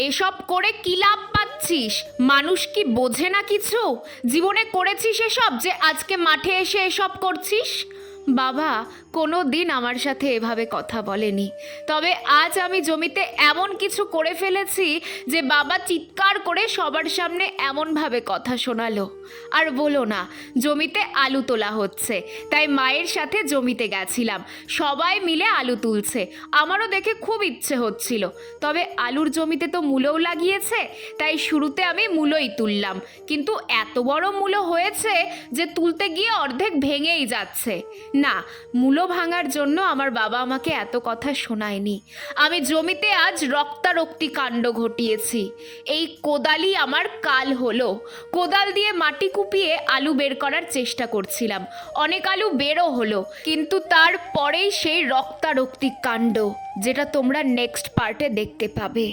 এসব করে কি লাভ পাচ্ছিস? মানুষ কি বোঝে না কিছু? জীবনে করেছিস এসব যে আজকে মাঠে এসে এসব করছিস? বাবা কোনো দিন আমার সাথে এভাবে কথা বলেনি, তবে আজ আমি জমিতে এমন কিছু করে ফেলেছি যে বাবা চিৎকার করে সবার সামনে এমনভাবে কথা শোনালো। আর বলো না, জমিতে আলু তোলা হচ্ছে, তাই মায়ের সাথে জমিতে গেছিলাম। সবাই মিলে আলু তুলছে, আমারও দেখে খুব ইচ্ছে হচ্ছিল। তবে আলুর জমিতে তো মূলও লাগিয়েছে, তাই শুরুতে আমি মূলই তুললাম, কিন্তু এত বড় মূলো হয়েছে যে তুলতে গিয়ে অর্ধেক ভেঙেই যাচ্ছে। না, মূলো ভাঙার জন্য আমার বাবা আমাকে এত কথা শোনায়নি। আমি জমিতে আজ রক্তারক্তি কাণ্ড ঘটিয়েছি। এই কোদালই আমার কাল হলো। কোদাল দিয়ে মাটি কুপিয়ে আলু বের করার চেষ্টা করছিলাম, অনেক আলু বেরও হলো, কিন্তু তারপরেই সেই রক্তারক্তি কাণ্ড, যেটা তোমরা নেক্সট পার্টে দেখতে পাবে।